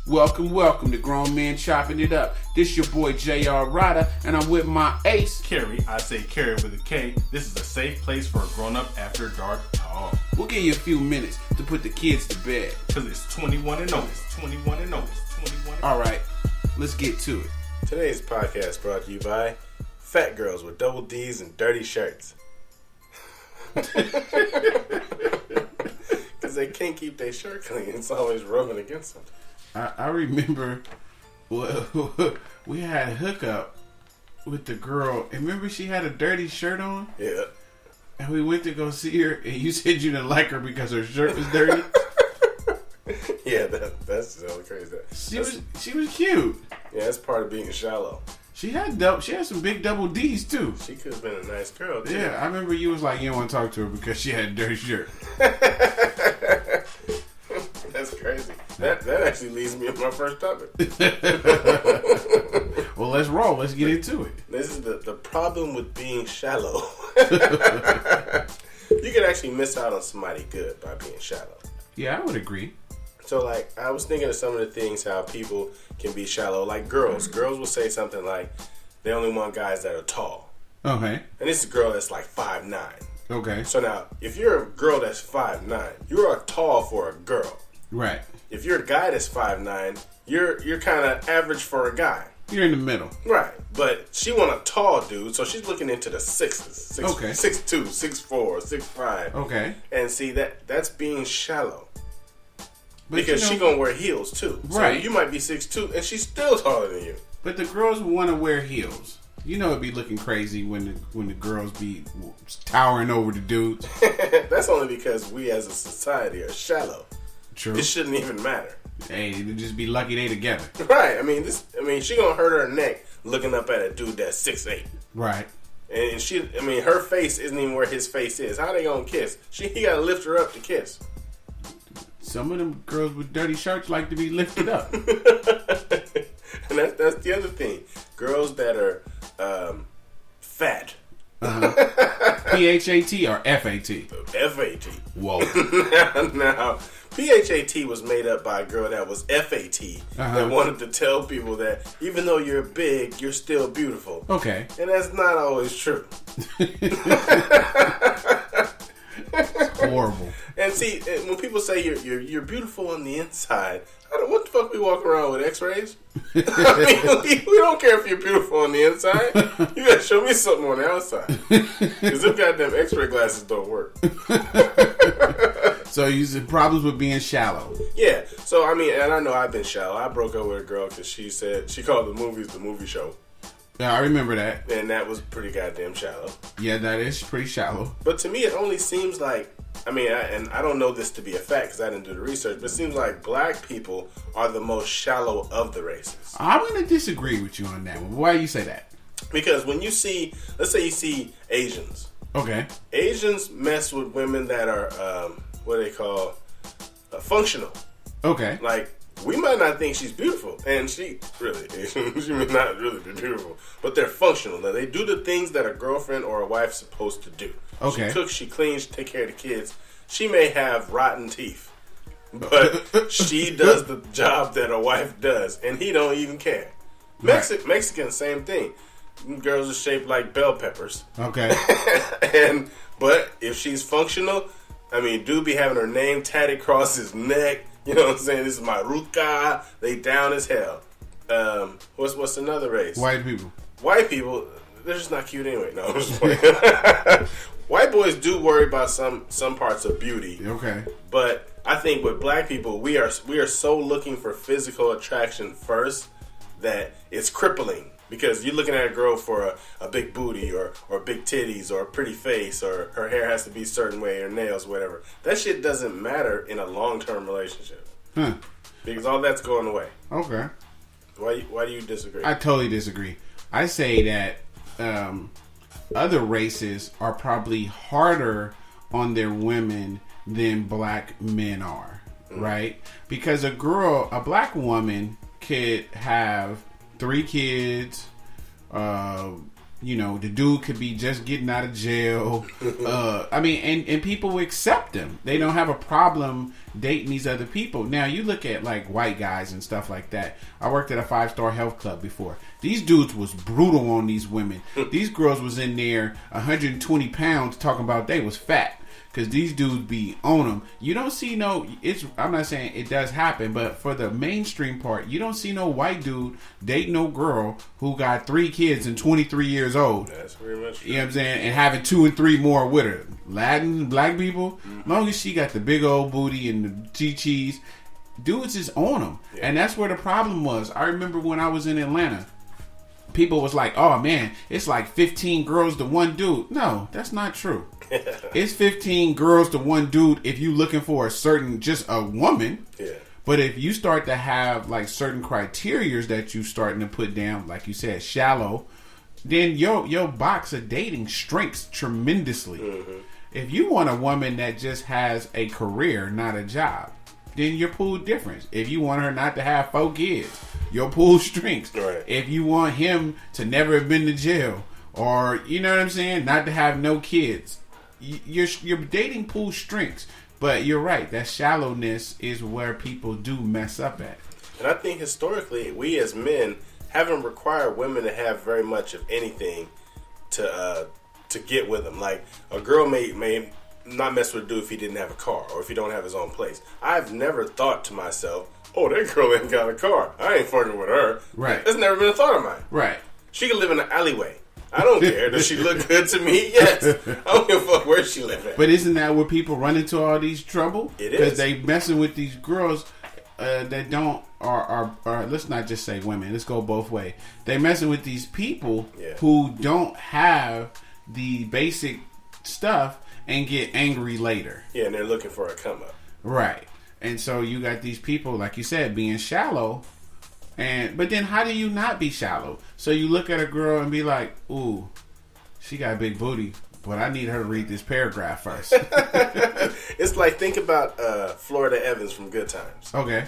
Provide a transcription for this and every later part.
Welcome to Grown Men Chopping It Up. This your boy J.R. Rydha, and I'm with my ace, Kerry. I say Kerry with a K. This is a safe place for a grown-up after dark talk. We'll give you a few minutes to put the kids to bed. Because it's 21 and over. Alright, let's get to it. Today's podcast brought to you by Fat Girls with Double D's and Dirty Shirts. Because they can't keep their shirt clean. It's always rubbing against them. I remember we had a hookup with the girl, and remember she had a dirty shirt on? Yeah. And we went to go see her, and you said you didn't like her because her shirt was dirty? Yeah, that's so crazy. She was cute. Yeah, that's part of being shallow. She had some big double D's too. She could have been a nice girl too. Yeah, I remember you was like, you don't want to talk to her because she had a dirty shirt. That's crazy. That actually leads me to my first topic. Well, let's roll. Let's get into it. This is the problem with being shallow. You can actually miss out on somebody good by being shallow. Yeah, I would agree. So, like, I was thinking of some of the things how people can be shallow. Like girls. Girls will say something like, they only want guys that are tall. Okay. And this is a girl that's like 5'9". Okay. So now, if you're a girl that's 5'9", you're tall for a girl. Right. If you're a guy that's 5'9", you're kind of average for a guy. You're in the middle. Right. But she want a tall dude, so she's looking into the sixes. Okay. 6'2", 6'4", 6'5". Okay. And see, that's being shallow. But because she gonna wear heels too. Right. So you might be 6'2", and she's still taller than you. But the girls want to wear heels. You know it'd be looking crazy when the girls be towering over the dudes. That's only because we as a society are shallow. True. It shouldn't even matter. Hey, they'd just be lucky they together. Right. I mean, she gonna hurt her neck looking up at a dude that's 6'8". Right. And her face isn't even where his face is. How they gonna kiss? He gotta lift her up to kiss. Some of them girls with dirty shirts like to be lifted up. And that's the other thing. Girls that are fat. P-H-A-T or F-A-T? F-A-T. Whoa. Now, P-H-A-T was made up by a girl that was F-A-T that wanted to tell people that even though you're big, you're still beautiful. Okay. And that's not always true. Horrible. And see, when people say you're beautiful on the inside, what the fuck we walk around with X-rays? I mean, we don't care if you're beautiful on the inside. You gotta show me something on the outside. Because them goddamn X-ray glasses don't work. So you said problems with being shallow. Yeah. So, I mean, and I know I've been shallow. I broke up with a girl because she called the movies the movie show. Yeah, I remember that. And that was pretty goddamn shallow. Yeah, that is pretty shallow. But to me, it only seems like, and I don't know this to be a fact because I didn't do the research, but it seems like black people are the most shallow of the races. I'm going to disagree with you on that one. Why do you say that? Because when you see, let's say you see Asians. Okay. Asians mess with women that are, what they call, functional. Okay. Like, we might not think she's beautiful, and she may not really be beautiful, but they're functional. Now, they do the things that a girlfriend or a wife's supposed to do. Okay. She cooks, she cleans, she take care of the kids. She may have rotten teeth, but she does the job that a wife does, and he don't even care. Right. Mexican, same thing. Girls are shaped like bell peppers. Okay. But if she's functional, dude be having her name tatted across his neck. You know what I'm saying? This is my Rydha. They down as hell. What's another race? White people. White people, they're just not cute anyway. No, I'm just playing. White boys do worry about some parts of beauty. Okay. But I think with black people, we are so looking for physical attraction first that it's crippling. Because you're looking at a girl for a big booty or big titties or a pretty face or her hair has to be a certain way or nails, whatever. That shit doesn't matter in a long-term relationship. Because all that's going away. Okay. Why do you disagree? I totally disagree. I say that other races are probably harder on their women than black men are, right? Because a black woman could have 3 kids, The dude could be just getting out of jail. And people accept them. They don't have a problem dating these other people. Now, you look at like white guys and stuff like that. I worked at a 5-star health club before. These dudes was brutal on these women. These girls was in there 120 pounds talking about they was fat. Because these dudes be on them. You don't see I'm not saying it does happen, but for the mainstream part, you don't see no white dude dating no girl who got 3 kids and 23 years old. That's very much true. You know what I'm saying? And having 2 and 3 more with her. Latin, black people, long as she got the big old booty and the chi-chis, dudes is on them. Yeah. And that's where the problem was. I remember when I was in Atlanta, people was like, oh man, it's like 15 girls to one dude. No, that's not true. It's 15 girls to one dude if you looking for just a woman. Yeah. But if you start to have like certain criterias that you starting to put down, like you said, shallow, then your box of dating shrinks tremendously. Mm-hmm. If you want a woman that just has a career, not a job, then your pool different. If you want her not to have 4 kids, your pool shrinks. Right. If you want him to never have been to jail, or you know what I'm saying, not to have no kids, your dating pool shrinks. But you're right, that shallowness is where people do mess up at. And I think historically, we as men haven't required women to have very much of anything to get with them. Like a girl may not mess with a dude if he didn't have a car or if he don't have his own place. I've never thought to myself, oh, that girl ain't got a car, I ain't fucking with her. Right. That's never been a thought of mine. Right. She can live in an alleyway. I don't care. Does she look good to me? Yes. I don't give a fuck where she live at. But isn't that where people run into all these trouble? It is. Because they messing with these girls that don't, or let's not just say women. Let's go both ways. They messing with these people who don't have the basic stuff and get angry later. Yeah, and they're looking for a come up. Right. And so you got these people, like you said, being shallow. But then how do you not be shallow? So you look at a girl and be like, ooh, she got a big booty, but I need her to read this paragraph first. It's like, think about Florida Evans from Good Times. Okay.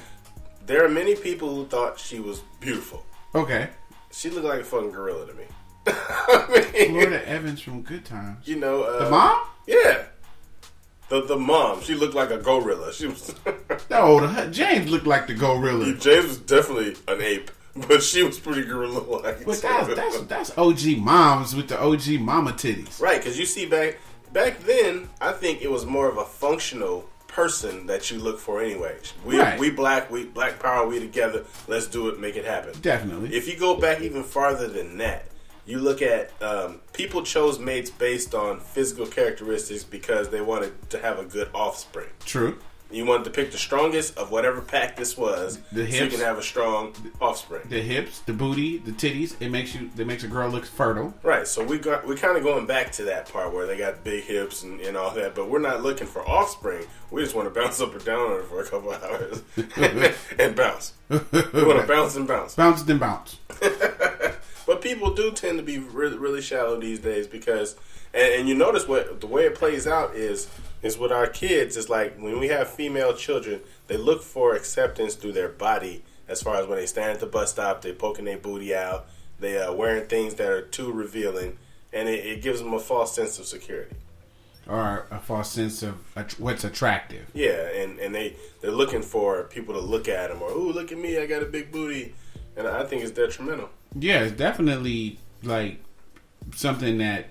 There are many people who thought she was beautiful. Okay. She looked like a fucking gorilla to me. Florida Evans from Good Times. You know, the mom? Yeah. The mom, she looked like a gorilla. She was no, James looked like the gorilla. James was definitely an ape, but she was pretty gorilla-like. But that's OG moms with the OG mama titties, right? Because you see, back then, I think it was more of a functional person that you look for anyway. We black power, we together. Let's do it, make it happen. Definitely. If you go back even farther than that, you look at people chose mates based on physical characteristics because they wanted to have a good offspring. True. You wanted to pick the strongest of whatever pack this was, the hips, so you can have a strong offspring. The hips, the booty, the titties. It makes a girl look fertile. Right. So we kind of going back to that part where they got big hips and all that, but we're not looking for offspring. We just want to bounce up and down on it for a couple of hours and bounce. We want to bounce and bounce. Bounce then bounce. But people do tend to be really, really shallow these days because, and you notice the way it plays out is with our kids. It's like when we have female children, they look for acceptance through their body. As far as when they stand at the bus stop, they poking their booty out, they are wearing things that are too revealing, and it gives them a false sense of security. Or a false sense of what's attractive. Yeah, and they're looking for people to look at them, or ooh, look at me, I got a big booty, and I think it's detrimental. Yeah, it's definitely like something that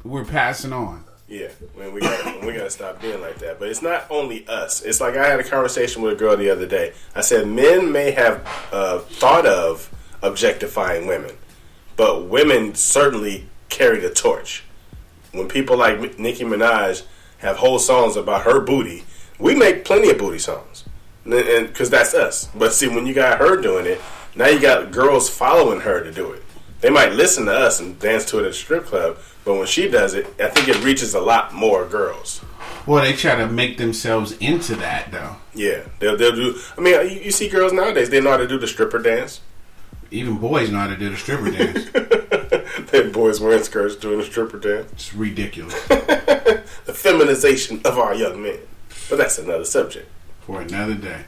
we're passing on. Yeah, we gotta stop being like that. But it's not only us. It's like I had a conversation with a girl the other day. I said men may have thought of objectifying women, but women certainly carry the torch. When people like Nicki Minaj have whole songs about her booty, we make plenty of booty songs, and because that's us. But see, when you got her doing it, now you got girls following her to do it. They might listen to us and dance to it at a strip club, but when she does it, I think it reaches a lot more girls. Well, they try to make themselves into that, though. Yeah, they'll do. I mean, you see girls nowadays; they know how to do the stripper dance. Even boys know how to do the stripper dance. They boys wearing skirts doing the stripper dance. It's ridiculous. The feminization of our young men. But that's another subject for another day.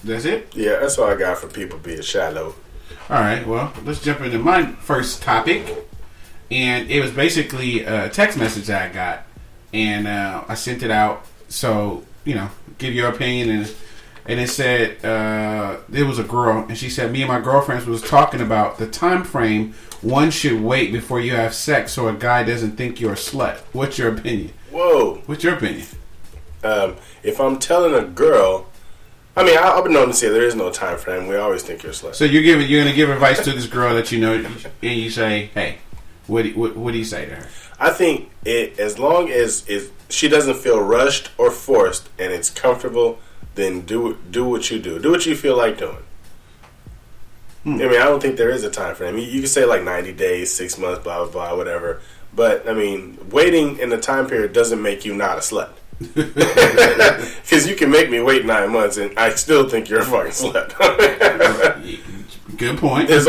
That's it? Yeah, that's all I got for people being shallow. All right, well, let's jump into my first topic. And it was basically a text message that I got. And I sent it out. So, give your opinion. And it said, it was a girl. And she said, me and my girlfriends was talking about the time frame one should wait before you have sex so a guy doesn't think you're a slut. What's your opinion? Whoa. What's your opinion? If I'm telling a girl... I've been known to say there is no time frame. We always think you're a slut. So you're going to give advice to this girl that you know, and you say, "Hey, what do you say to her?" I think as long as she doesn't feel rushed or forced, and it's comfortable, then do what you do. Do what you feel like doing. I don't think there is a time frame. You can say like 90 days, 6 months, blah blah blah, whatever. But waiting in the time period doesn't make you not a slut. Because you can make me wait 9 months and I still think you're a fucking slut. Good point. There's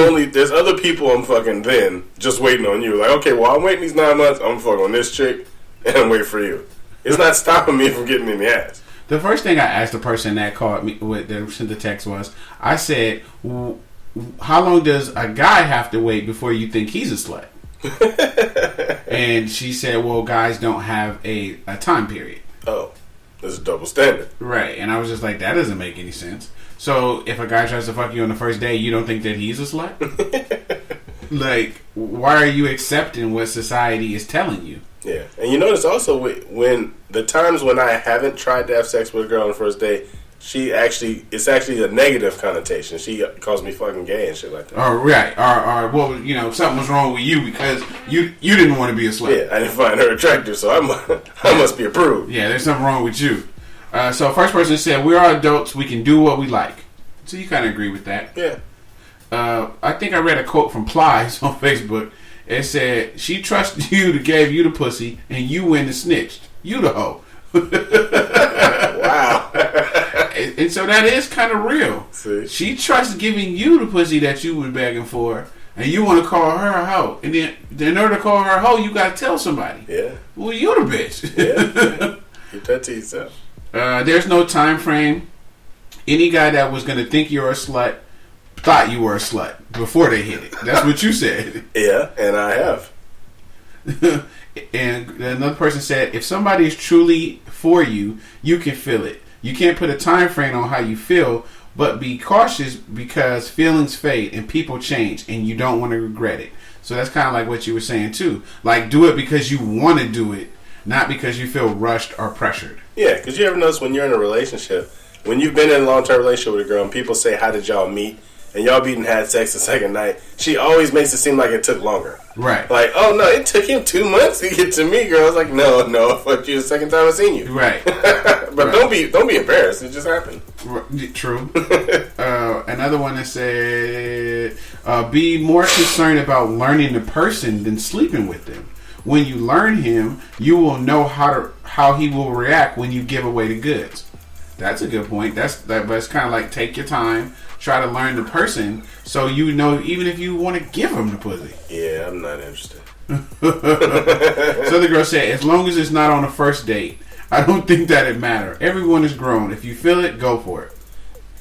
other people I'm fucking then just waiting on you. Like, okay, well, I'm waiting these 9 months. I'm fucking on this chick and I'm waiting for you. It's not stopping me from getting in the ass. The first thing I asked the person that called me that sent the text was, I said, how long does a guy have to wait before you think he's a slut? And she said, well, guys don't have a time period. Oh, that's a double standard. Right. And I was just like, that doesn't make any sense. So if a guy tries to fuck you on the first day, you don't think that he's a slut? Like, why are you accepting what society is telling you? Yeah. And you notice also when the times when I haven't tried to have sex with a girl on the first date, it's actually a negative connotation. She calls me fucking gay and shit like that. Oh, right. Or well, something was wrong with you because you didn't want to be a slut. Yeah, I didn't find her attractive, so I must be approved. Yeah, there's something wrong with you. So first person said, we're all adults, we can do what we like. So you kind of agree with that. Yeah. I think I read a quote from Plies on Facebook. It said, she trusted you to give you the pussy and you went and snitched. You the hoe. Wow. And so that is kind of real. See? She trusts giving you the pussy that you was begging for, and you want to call her a hoe. And then in order to call her a hoe, you got to tell somebody. Yeah. Well, you the bitch. Yeah. Keep that to yourself. There's no time frame. Any guy that was going to think you're a slut thought you were a slut before they hit it. That's what you said. Yeah, and I have. And another person said, if somebody is truly for you, you can feel it. You can't put a time frame on how you feel, but be cautious because feelings fade and people change and you don't want to regret it. So that's kind of like what you were saying too. Like, do it because you want to do it, not because you feel rushed or pressured. Yeah, because you ever notice when you're in a relationship, when you've been in a long-term relationship with a girl and people say, how did y'all meet? And y'all beat and had sex the second night, she always makes it seem like it took longer. Right. Like, oh no, it took him 2 months to get to me, girl. I was like, no, I fucked you the second time I seen you. Right. But right. Don't be embarrassed. It just happened. True. Another one that said, be more concerned about learning the person than sleeping with them. When you learn him, you will know how he will react when you give away the goods. That's a good point. But it's kind of like take your time. Try to learn the person so you know even if you want to give them the pussy. Yeah, I'm not interested. So the girl said, as long as it's not on a first date, I don't think that it matters. Everyone is grown. If you feel it, go for it.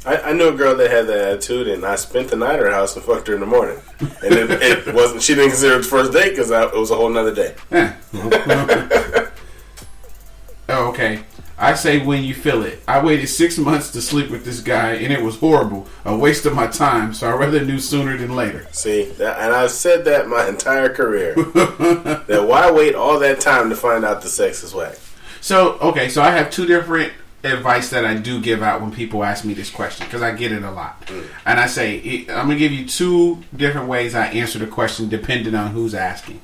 I knew a girl that had that attitude, and I spent the night at her house and fucked her in the morning. And it wasn't. She didn't consider it the first date because it was a whole nother day. Oh, okay. I say when you feel it. I waited 6 months to sleep with this guy, and it was horrible. A waste of my time, so I rather knew sooner than later. See, and I've said that my entire career. That why wait all that time to find out the sex is whack? So I have two different advice that I do give out when people ask me this question, because I get it a lot. And I say, I'm going to give you two different ways I answer the question depending on who's asking.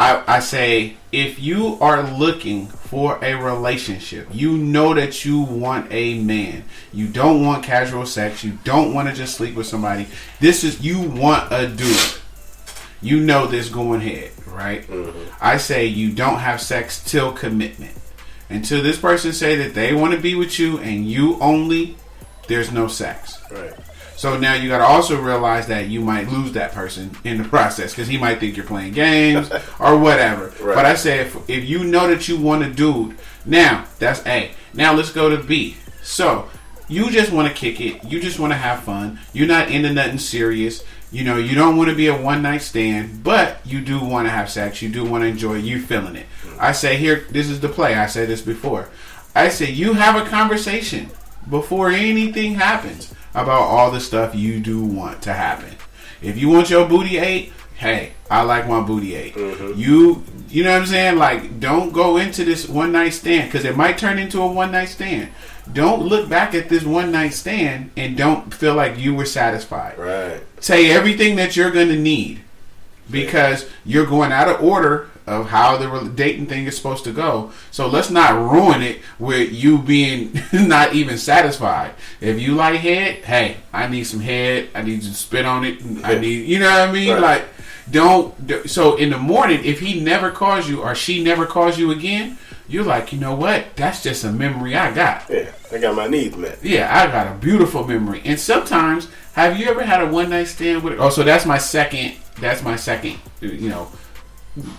I say, if you are looking for a relationship, you know that you want a man. You don't want casual sex. You don't want to just sleep with somebody. You want a dude. You know this going ahead, right? Mm-hmm. I say you don't have sex till commitment. Until this person say that they want to be with you and you only, there's no sex. Right. So now you got to also realize that you might lose that person in the process because he might think you're playing games or whatever. Right. But I say if you know that you want a dude, now that's A. Now let's go to B. So you just want to kick it. You just want to have fun. You're not into nothing serious. You know, you don't want to be a one night stand, but you do want to have sex. You do want to enjoy. You feeling it. I say here, this is the play. I said this before. I say you have a conversation before anything happens about all the stuff you do want to happen. If you want your booty ate, hey, I like my booty ate. Mm-hmm. You know what I'm saying? Like, don't go into this one night stand because it might turn into a one night stand. Don't look back at this one night stand and don't feel like you were satisfied. Right. Say everything that you're going to need because you're going out of order of how the dating thing is supposed to go. So let's not ruin it with you being not even satisfied. If you like head, hey, I need some head. I need you to spit on it. I need, you know what I mean? Right. Like, don't. So in the morning, if he never calls you or she never calls you again, you're like, you know what? That's just a memory I got. Yeah, I got my needs met. Yeah, I got a beautiful memory. And sometimes, have you ever had a one night stand with? Oh, so that's my second. You know.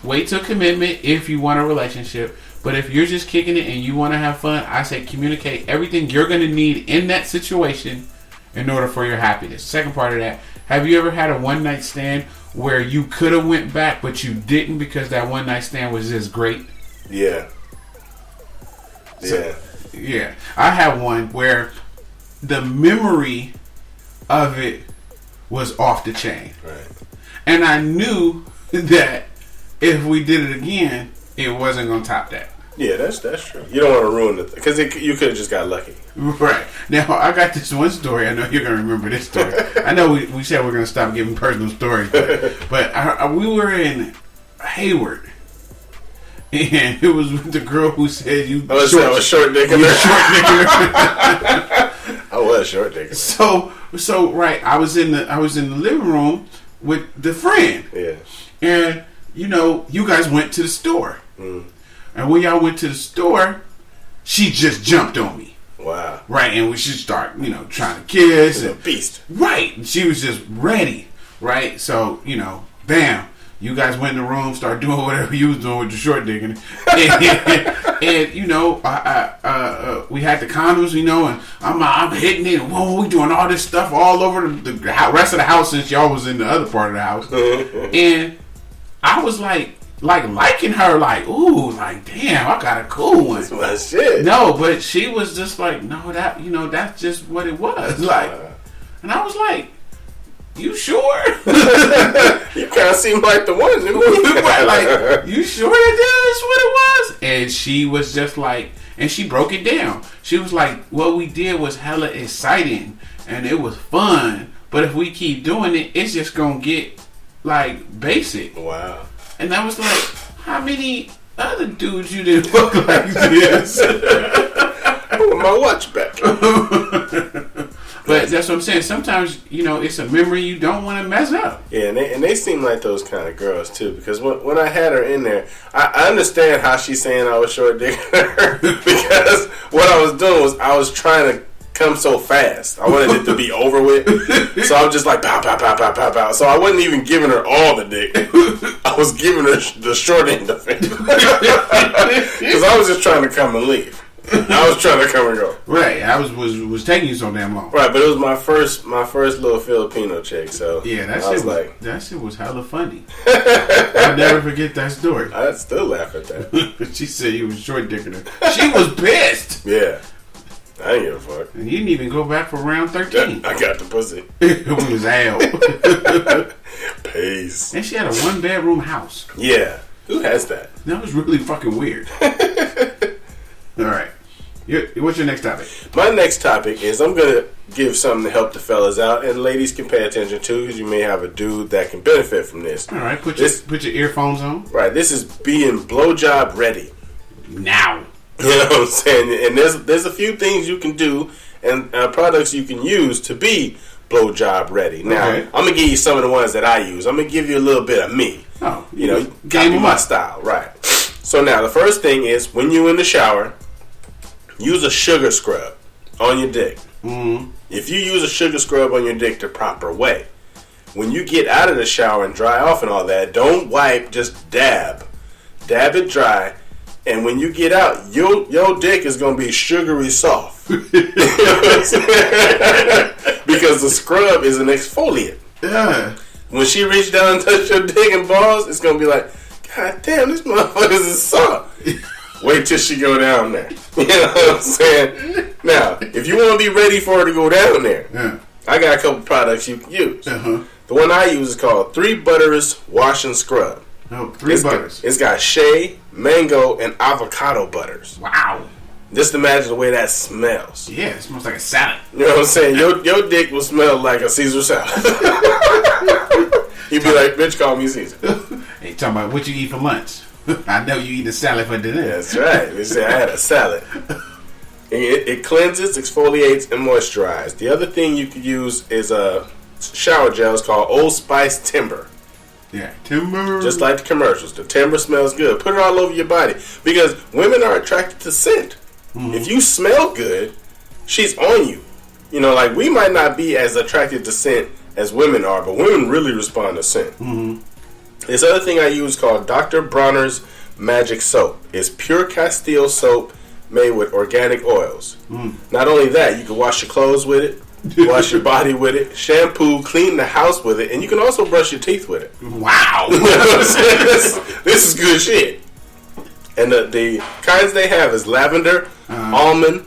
Wait till commitment if you want a relationship. But if you're just kicking it and you want to have fun, I say communicate everything you're going to need in that situation in order for your happiness. Second part of that, have you ever had a one night stand where you could have went back but you didn't because that one night stand was just great? Yeah. So, yeah. I had one where the memory of it was off the chain. Right. And I knew that if we did it again, it wasn't going to top that. Yeah, that's true. You don't want to ruin it because you could have just got lucky. Right. Now, I got this one story. I know you're going to remember this story. I know we said we're going to stop giving personal stories, but we were in Hayward, and it was with the girl who said I was short dick. I was short dick. So right, I was in the living room with the friend. Yeah. And you know, you guys went to the store. Mm. And when y'all went to the store, she just jumped on me. Wow. Right, and we should start, you know, trying to kiss. And, a beast. Right. And she was just ready. Right? So, you know, bam. You guys went in the room, started doing whatever you was doing with your short dick. And you know, we had the condoms, you know, and I'm hitting it. And, whoa, we doing all this stuff all over the rest of the house since y'all was in the other part of the house. And I was like liking her, like, ooh, like, damn, I got a cool one. That's my shit. No, but she was just like, no, that, you know, that's just what it was. Like, and I was like, you sure? You kind of seem like the one to me. Like, you sure that's what it was? And she was just like, and she broke it down. She was like, what we did was hella exciting and it was fun. But if we keep doing it, it's just gonna get like basic. Wow. And I was like, how many other dudes you didn't look like this? My watch back. But that's what I'm saying. Sometimes, you know, it's a memory you don't want to mess up. Yeah, and they seem like those kind of girls, too. Because when I had her in there, I understand how she's saying I was short dick. Because what I was doing was I was trying to come so fast. I wanted it to be over with. So I was just like, pow, pow, pow, pow, pow, pow. So I wasn't even giving her all the dick. I was giving her the short end of it. Because I was just trying to come and leave. I was trying to come and go. Right, I was taking you so damn long. Right, but it was my first little Filipino chick. So yeah, that shit was hella funny. I'll never forget that story. I still laugh at that. She said you was short dicking her. She was pissed. Yeah, I didn't give a fuck. And you didn't even go back for round 13. I got the pussy. It was out. Peace. And she had a 1-bedroom house. Yeah, who has that? That was really fucking weird. All right. What's your next topic? My next topic is I'm going to give something to help the fellas out, and ladies can pay attention to because you may have a dude that can benefit from this. All right, put your earphones on. Right, this is being blowjob ready. Now. You know what I'm saying? And there's a few things you can do and products you can use to be blowjob ready. Now, okay. I'm going to give you some of the ones that I use. I'm going to give you a little bit of me. Oh, you know, copy my style. Right. So now, the first thing is when you're in the shower, use a sugar scrub on your dick. Mm-hmm. If you use a sugar scrub on your dick the proper way, when you get out of the shower and dry off and all that, don't wipe, just dab. Dab it dry, and when you get out, your dick is going to be sugary soft. Because the scrub is an exfoliant. Yeah. When she reach down and touch your dick and balls, it's gonna be like, God damn, this motherfucker is soft. Wait till she go down there. You know what I'm saying? Now, if you want to be ready for her to go down there, I got a couple products you can use. The one I use is called 3 Butters Wash and Scrub. Oh, 3 butters. It's got shea, mango, and avocado butters. Wow. Just imagine the way that smells. Yeah, it smells like a salad. You know what I'm saying? Your dick will smell like a Caesar salad. You'd be like, bitch, call me Caesar. Hey, talking about what you eat for lunch. I know you eat a salad for dinner. That's right. They say I had a salad. It cleanses, exfoliates, and moisturizes. The other thing you could use is a shower gel. It's called Old Spice Timber. Yeah, timber. Just like the commercials. The timber smells good. Put it all over your body. Because women are attracted to scent. If you smell good, she's on you. You know, like we might not be as attracted to scent as women are, but women really respond to scent. This other thing I use called Dr. Bronner's Magic Soap. It's pure Castile soap made with organic oils. Not only that, you can wash your clothes with it, wash your body with it, shampoo, clean the house with it, and you can also brush your teeth with it. Wow. This is good shit. And the kinds they have is lavender, almond,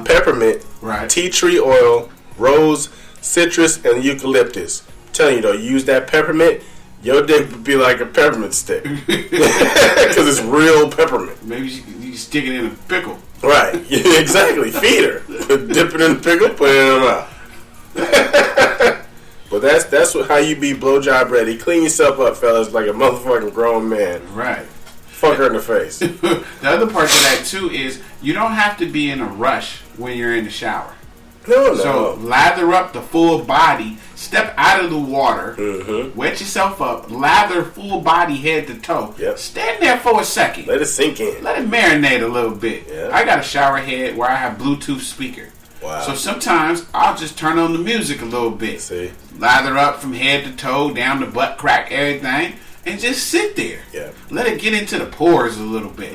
peppermint, tea tree oil, rose, citrus, and eucalyptus. I'm telling you though, you use that peppermint, your dick would be like a peppermint stick. Because it's real peppermint. Maybe you stick it in a pickle. Right. Exactly. Feed her. Dip it in the pickle, put it in her mouth. But that's how you be blowjob ready. Clean yourself up, fellas, like a motherfucking grown man. Right. Fuck her in the face. The other part to that too is you don't have to be in a rush when you're in the shower. No. So lather up the full body, step out of the water, wet yourself up, lather full body head to toe. Stand there for a second. Let it sink in. Let it marinate a little bit. I got a shower head where I have Bluetooth speaker. Wow. So sometimes I'll just turn on the music a little bit. See? Lather up from head to toe, down the butt crack, everything, and just sit there. Let it get into the pores a little bit.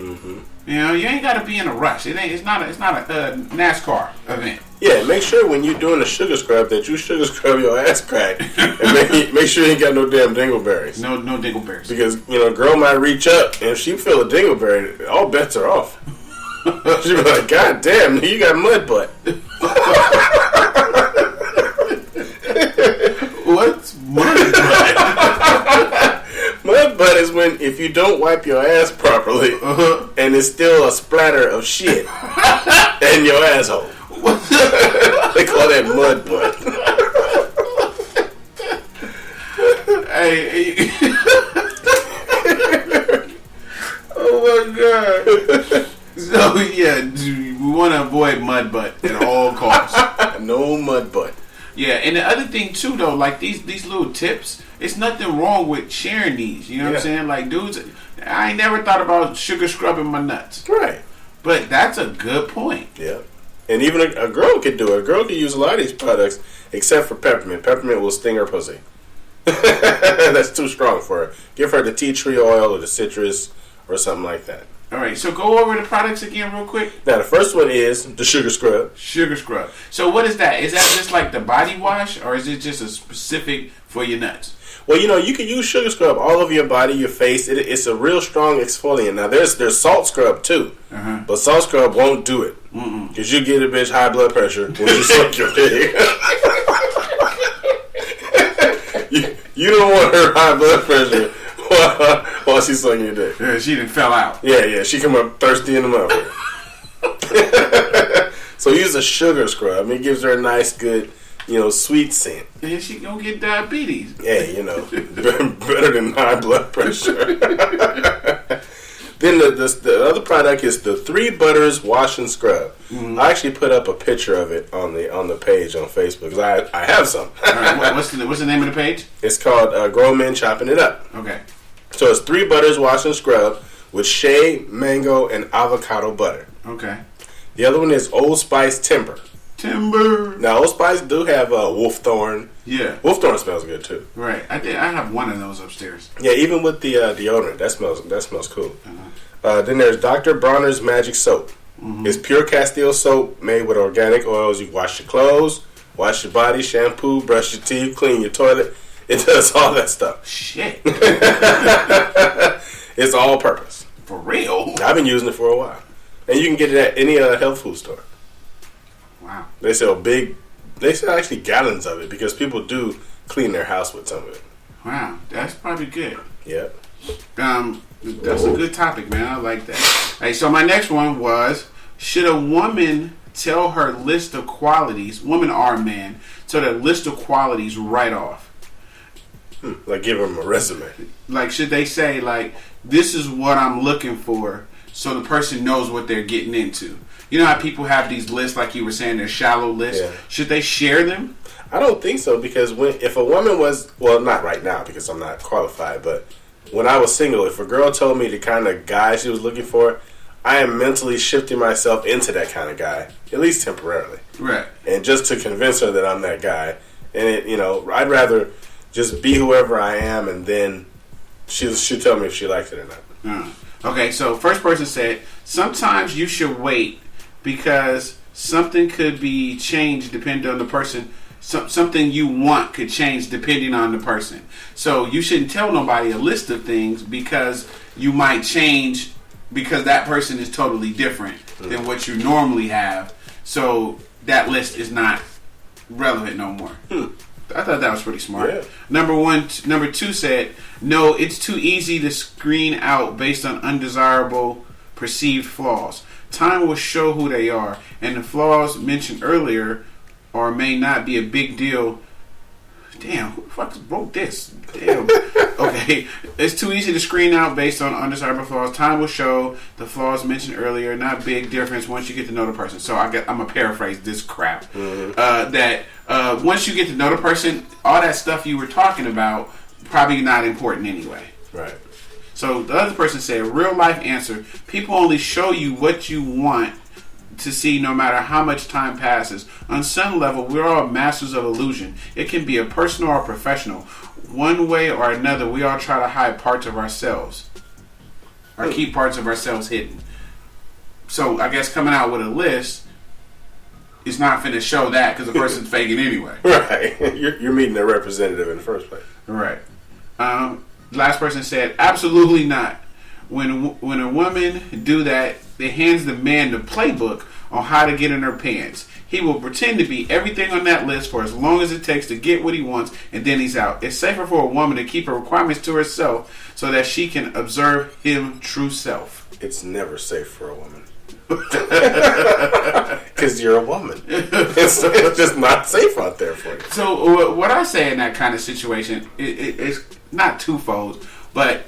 You know, you ain't got to be in a rush. It's not a NASCAR event. Yeah, make sure when you're doing a sugar scrub that you sugar scrub your ass crack, and make sure you ain't got no damn dingleberries. No dingleberries. Because a girl might reach up and if she feel a dingleberry, all bets are off. She be like, God damn, you got mud butt. What's mud butt? Mud butt is when if you don't wipe your ass properly and it's still a splatter of shit in your asshole. They call that mud butt. Hey. Oh my God. So yeah, we want to avoid mud butt at all costs. No mud butt. Yeah, and the other thing too, though, like these little tips, it's nothing wrong with sharing these. You know what I'm saying? Like, dudes, I ain't never thought about sugar scrubbing my nuts. Right. But that's a good point. Yeah. And even a girl could do it. A girl could use a lot of these products, except for peppermint. Peppermint will sting her pussy. That's too strong for her. Give her the tea tree oil or the citrus or something like that. All right, so go over the products again real quick. Now, the first one is the sugar scrub. Sugar scrub. So what is that? Is that just like the body wash, or is it just a specific for your nuts? Well, you can use sugar scrub all over your body, your face. It's a real strong exfoliant. Now, there's salt scrub, too. But salt scrub won't do it. Because you get a bitch high blood pressure when you suck your dick. You don't want her high blood pressure while she's sucking your dick. Yeah, she done fell out. Yeah, she come up thirsty in the mouth. So use a sugar scrub. It gives her a nice, good, sweet scent. And she gonna get diabetes. Yeah, better than high blood pressure. Then the other product is the 3 Butters Wash and Scrub. I actually put up a picture of it on the page on Facebook because I have some. All right, what's the name of the page? It's called Grown Men Chopping It Up. Okay. So it's 3 Butters Wash and Scrub with shea, mango, and avocado butter. Okay. The other one is Old Spice Timber. Now, Old Spice do have Wolf Thorn. Yeah. Wolf Thorn smells good too. Right. I have one of those upstairs. Yeah, even with the deodorant, that smells cool. Then there's Dr. Bronner's Magic Soap. It's pure Castile soap made with organic oils. You wash your clothes, wash your body, shampoo, brush your teeth, clean your toilet. It does all that stuff. Shit. It's all purpose. For real? I've been using it for a while. And you can get it at any health food store. Wow. They sell actually gallons of it because people do clean their house with some of it. Wow. That's probably good. Yep. That's a good topic, man. I like that. Hey, so my next one was, should a woman tell her list of qualities, woman or man, tell their list of qualities right off? Like give them a resume. Like, should they say, like, this is what I'm looking for, so the person knows what they're getting into? You know how people have these lists, like you were saying, they're shallow lists? Yeah. Should they share them? I don't think so, because if a woman was, well, not right now because I'm not qualified, but when I was single, if a girl told me the kind of guy she was looking for, I am mentally shifting myself into that kind of guy, at least temporarily. Right. And just to convince her that I'm that guy. And, I'd rather just be whoever I am, and then she'll tell me if she likes it or not. Okay, so first person said, sometimes you should wait because something could be changed depending on the person. Something you want could change depending on the person. So you shouldn't tell nobody a list of things because you might change because that person is totally different than what you normally have. So that list is not relevant no more. I thought that was pretty smart. Yeah. Number two said, no, it's too easy to screen out based on undesirable perceived flaws. Time will show who they are, and the flaws mentioned earlier or may not be a big deal. Damn, who the fuck wrote this? Damn. Okay. It's too easy to screen out based on undesirable flaws. Time will show the flaws mentioned earlier. Not big difference once you get to know the person. So I'm going to paraphrase this crap. That once you get to know the person, all that stuff you were talking about, probably not important anyway. Right. So the other person said, real life answer, people only show you what you want to see no matter how much time passes. On some level, we're all masters of illusion. It can be a personal or professional. One way or another, we all try to hide parts of ourselves. Or keep parts of ourselves hidden. So I guess coming out with a list is not finna show that because the person's faking anyway. Right. You're meeting a representative in the first place. Right. Last person said, absolutely not. When a woman do that, it hands the man the playbook on how to get in her pants. He will pretend to be everything on that list for as long as it takes to get what he wants, and then he's out. It's safer for a woman to keep her requirements to herself so that she can observe him true self. It's never safe for a woman. Because you're a woman. It's just not safe out there for you. So what I say in that kind of situation, it's not twofold, but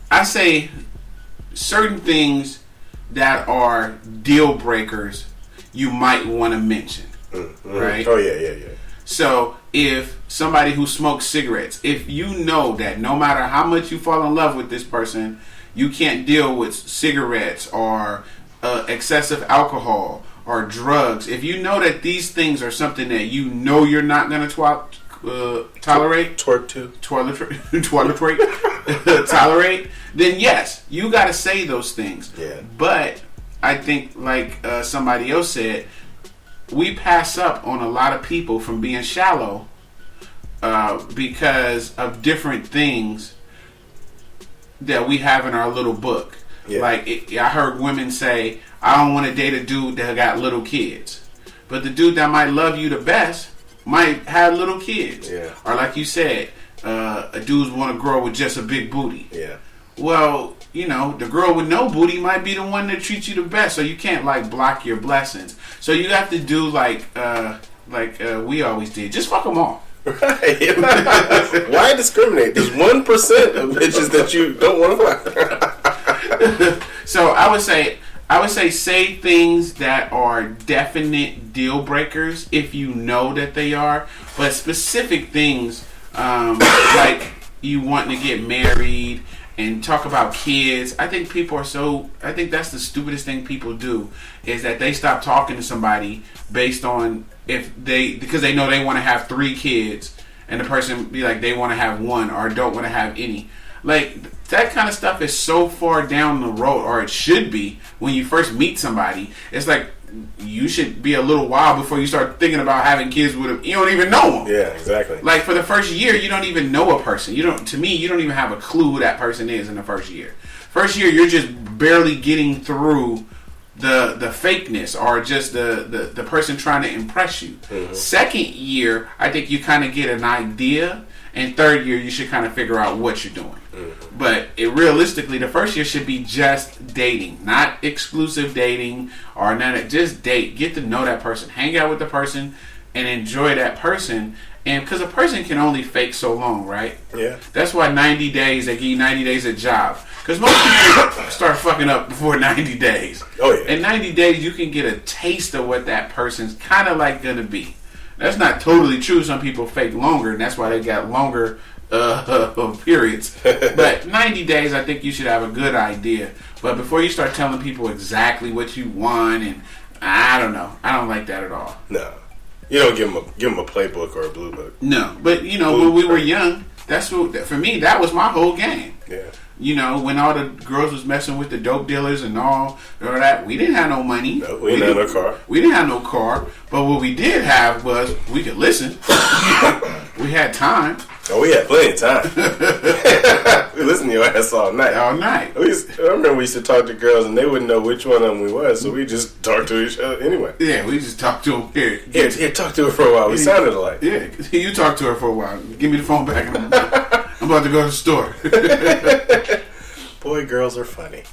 I say certain things that are deal breakers you might want to mention, right? Oh, yeah. So if somebody who smokes cigarettes, if you know that no matter how much you fall in love with this person, you can't deal with cigarettes or excessive alcohol or drugs. If you know that these things are something that you know you're not going to tolerate, tolerate, then yes, you got to say those things. Yeah. But I think, like somebody else said, we pass up on a lot of people from being shallow because of different things that we have in our little book. Yeah. Like I heard women say, I don't want to date a dude that got little kids. But the dude that might love you the best might have little kids. Yeah. Or like you said, a dude want to grow with just a big booty. Yeah. Well, the girl with no booty might be the one that treats you the best. So you can't block your blessings. So you have to do like we always did. Just fuck them all. Right. Why discriminate? There's 1% of bitches that you don't want to fuck. So I would say things that are definite deal breakers if you know that they are, but specific things like you wanting to get married and talk about kids. I think that's the stupidest thing people do is that they stop talking to somebody based on because they know they want to have 3 kids and the person be like they want to have 1 or don't want to have any. Like, that kind of stuff is so far down the road, or it should be, when you first meet somebody. It's like, you should be a little while before you start thinking about having kids with them. You don't even know them. Yeah, exactly. Like, for the first year, you don't even know a person. To me, you don't even have a clue who that person is in the first year. First year, you're just barely getting through the fakeness, or just the person trying to impress you. Mm-hmm. Second year, I think you kind of get an idea. And third year, you should kind of figure out what you're doing. Mm-hmm. But realistically, the first year should be just dating, not exclusive dating or none. Just date, get to know that person, hang out with the person, and enjoy that person. And because a person can only fake so long, right? Yeah. That's why 90 days, they give you 90 days a job. Because most people start fucking up before 90 days. Oh, yeah. In 90 days, you can get a taste of what that person's kind of like going to be. That's not totally true. Some people fake longer, and that's why they got longer periods. But 90 days, I think you should have a good idea. But before you start telling people exactly what you want, and I don't know. I don't like that at all. No. You don't give them a playbook or a blue book. No. But, when we were young, that's what, for me, that was my whole game. Yeah. When all the girls was messing with the dope dealers and all that, we didn't have no money. No, we didn't have no car. We didn't have no car. But what we did have was we could listen. We had time. Oh, we had plenty of time. We listened to your ass all night. All night. I remember we used to talk to girls and they wouldn't know which one of them we was, so we just talked to each other anyway. Yeah, we just talked to them. Here, talk to her for a while. We sounded alike. Yeah, you talk to her for a while. Give me the phone back. I'm about to go to the store. Boy, girls are funny.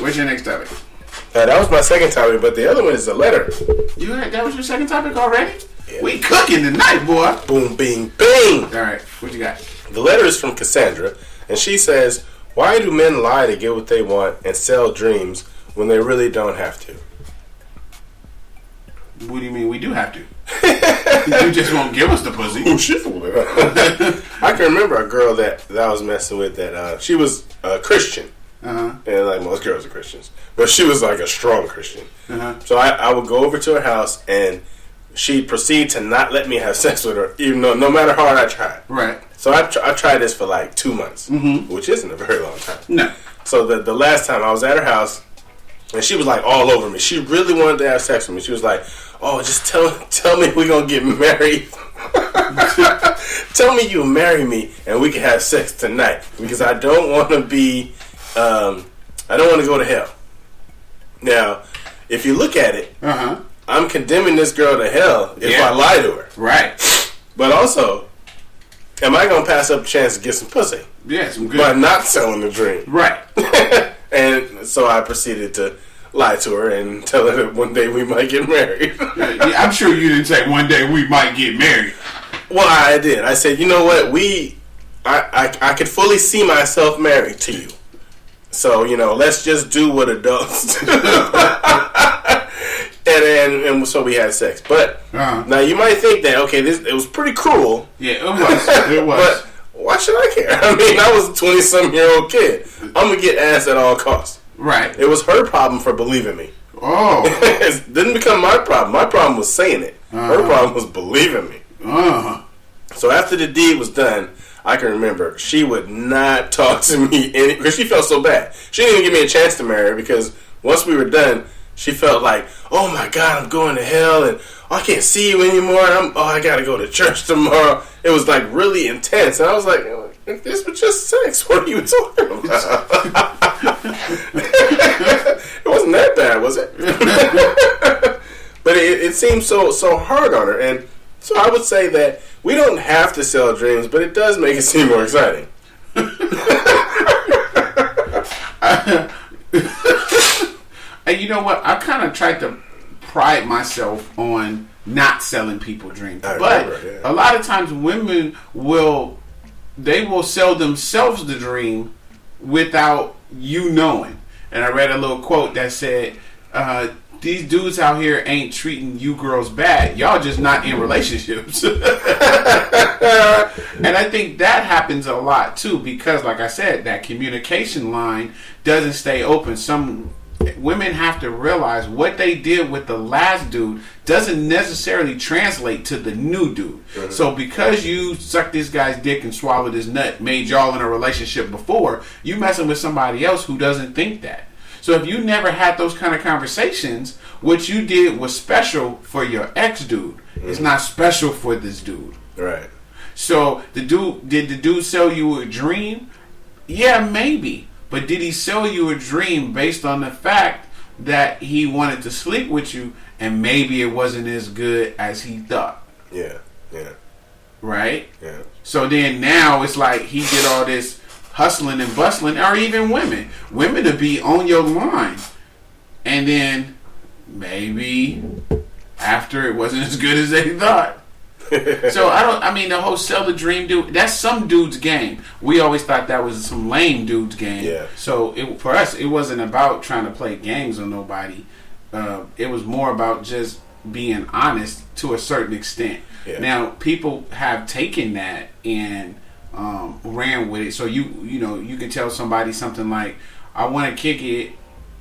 What's your next topic? That was my second topic, but the other one is a letter. That was your second topic already? Yeah. We cooking tonight, boy. Boom, bing, bing. All right, what you got? The letter is from Cassandra, and she says, "Why do men lie to get what they want and sell dreams when they really don't have to?" What do you mean we do have to? You just won't give us the pussy. Oh, shit. I can remember a girl that I was messing with that she was a Christian. Uh-huh. And like most girls are Christians. But she was like a strong Christian. Uh-huh. So I would go over to her house and she'd proceed to not let me have sex with her, even though no matter how hard I tried. Right. So I tried this for like 2 months, mm-hmm. which isn't a very long time. No. So the last time I was at her house, and she was like all over me. She really wanted to have sex with me. She was like, "Oh, just tell me we're going to get married. Tell me you'll marry me and we can have sex tonight. Because I don't want to be, I don't want to go to hell." Now, if you look at it, uh-huh. I'm condemning this girl to hell if I lie to her. Right. But also, am I going to pass up a chance to get some pussy? Yeah, some good. By not selling the dream. Right. And so I proceeded to lie to her and tell her that one day we might get married. Yeah, I'm sure you didn't say one day we might get married. Well, I did. I said, you know what? I could fully see myself married to you. So, let's just do what adults do. and so we had sex. But now you might think that, okay, it was pretty cruel. Yeah, it was. It was. But why should I care? I mean, I was a 20-some-year-old kid. I'm going to get ass at all costs. Right. It was her problem for believing me. Oh. It didn't become my problem. My problem was saying it. Her problem was believing me. So after the deed was done, I can remember she would not talk to me because she felt so bad. She didn't even give me a chance to marry her because once we were done, she felt like, "Oh my God, I'm going to hell and I can't see you anymore. And I got to go to church tomorrow." It was like really intense, and I was like, "If this was just sex, what are you talking about?" It wasn't that bad, was it? But it seemed so hard on her, and so I would say that we don't have to sell dreams, but it does make it seem more exciting. And you know what? I kind of tried to pride myself on not selling people dreams, but a lot of times women will sell themselves the dream without you knowing. And I read a little quote that said, "These dudes out here ain't treating you girls bad. Y'all just not in relationships." And I think that happens a lot too because, like I said, that communication line doesn't stay open. Some women have to realize what they did with the last dude doesn't necessarily translate to the new dude. Mm-hmm. So because you sucked this guy's dick and swallowed his nut, made y'all in a relationship before, you messing with somebody else who doesn't think that. So if you never had those kind of conversations, what you did was special for your ex dude. Mm-hmm. It's not special for this dude. Right. So did the dude sell you a dream? Yeah, maybe. But did he sell you a dream based on the fact that he wanted to sleep with you and maybe it wasn't as good as he thought? Yeah. Right? Yeah. So then now it's like he did all this hustling and bustling, or even women. Women to be on your line. And then maybe after it wasn't as good as they thought. So the whole sell the dream dude, that's some dude's game. We always thought that was some lame dude's game. Yeah. So for us, it wasn't about trying to play games on nobody. It was more about just being honest to a certain extent. Yeah. Now, people have taken that and ran with it. So you can tell somebody something like, I want to kick it,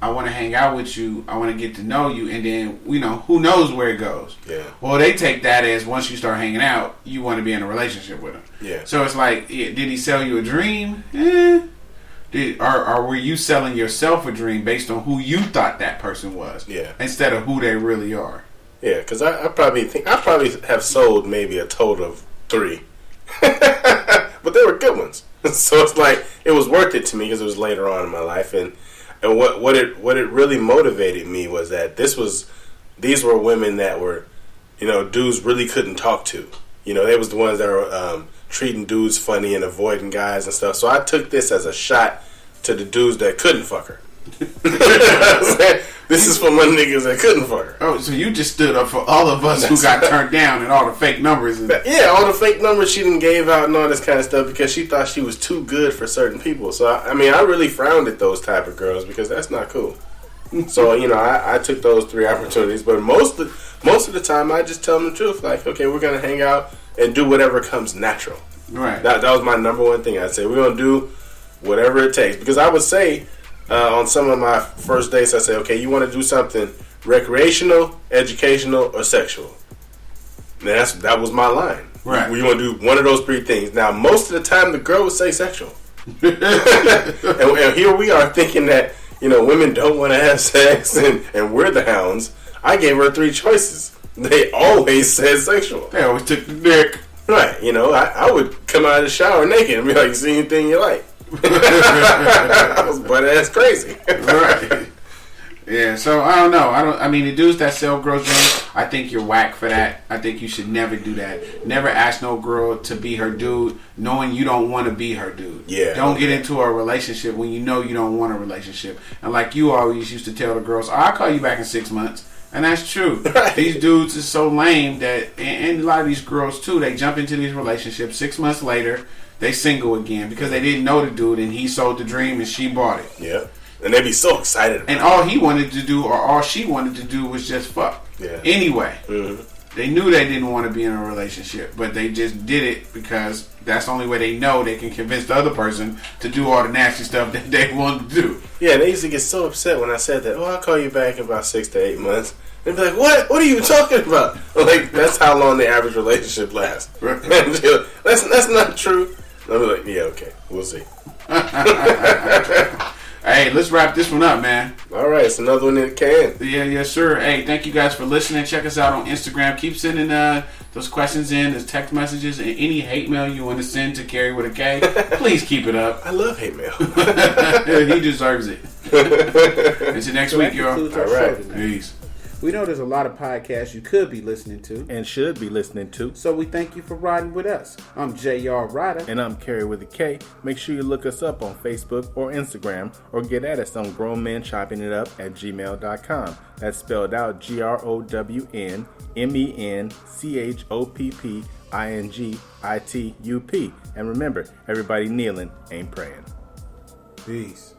I want to hang out with you, I want to get to know you, and then, who knows where it goes. Yeah. Well, they take that as once you start hanging out, you want to be in a relationship with him. Yeah. So it's like, did he sell you a dream? Or were you selling yourself a dream based on who you thought that person was? Yeah. Instead of who they really are. Yeah, because I probably have sold maybe a total of 3. But they were good ones. So it's like, it was worth it to me because it was later on in my life. And what it really motivated me was that these were women that were, dudes really couldn't talk to. They was the ones that were treating dudes funny and avoiding guys and stuff. So I took this as a shot to the dudes that couldn't fuck her. This is for my niggas that couldn't fuck her. Oh, so you just stood up for all of us who got turned down and all the fake numbers. Yeah, all the fake numbers she done gave out and all this kind of stuff because she thought she was too good for certain people. So, I really frowned at those type of girls because that's not cool. So, I took those 3 opportunities. But most of the time, I just tell them the truth. Like, okay, we're going to hang out and do whatever comes natural. Right. That was my number one thing. I'd say, we're going to do whatever it takes. Because I would say, on some of my first dates, I say, okay, you want to do something recreational, educational, or sexual? And that was my line. Right. You want to do one of those 3 things. Now, most of the time, the girl would say sexual. and here we are thinking that, women don't want to have sex and we're the hounds. I gave her 3 choices. They always said sexual. They always took the dick. Right. I would come out of the shower naked and be like, you see anything you like? I was butt ass crazy. Right. Yeah, so I don't know. The dudes that sell girls dreams, I think you're whack for that. I think you should never do that. Never ask no girl to be her dude knowing you don't want to be her dude. Yeah. Don't get into a relationship when you know you don't want a relationship. And like you always used to tell the girls, I'll call you back in 6 months. And that's true. Right. These dudes is so lame that, and a lot of these girls too, they jump into these relationships 6 months later, they single again because they didn't know the dude and he sold the dream and she bought it. Yeah. And they be so excited about and all he wanted to do or all she wanted to do was just fuck. Yeah. Anyway. Mm-hmm. They knew they didn't want to be in a relationship, but they just did it because that's the only way they know they can convince the other person to do all the nasty stuff that they want to do. Yeah, they used to get so upset when I said that. Oh, I'll call you back in about 6 to 8 months. They'd be like, what? What are you talking about? Like, that's how long the average relationship lasts. That's not true. I'll be like, yeah, okay, we'll see. Hey, let's wrap this one up, man. All right, it's another one in the can. Yeah, yes, sir. Hey, thank you guys for listening. Check us out on Instagram. Keep sending those questions in, those text messages, and any hate mail you want to send to Kerry with a K. Please keep it up. I love hate mail. He deserves it. Until next week, y'all. All right. Peace. We know there's a lot of podcasts you could be listening to. And should be listening to. So we thank you for riding with us. I'm J.R. Rydha. And I'm Kerry with a K. Make sure you look us up on Facebook or Instagram or get at us on grownmenchoppingitup@gmail.com. That's spelled out GROWNMENCHOPPINGITUP. And remember, everybody kneeling ain't praying. Peace.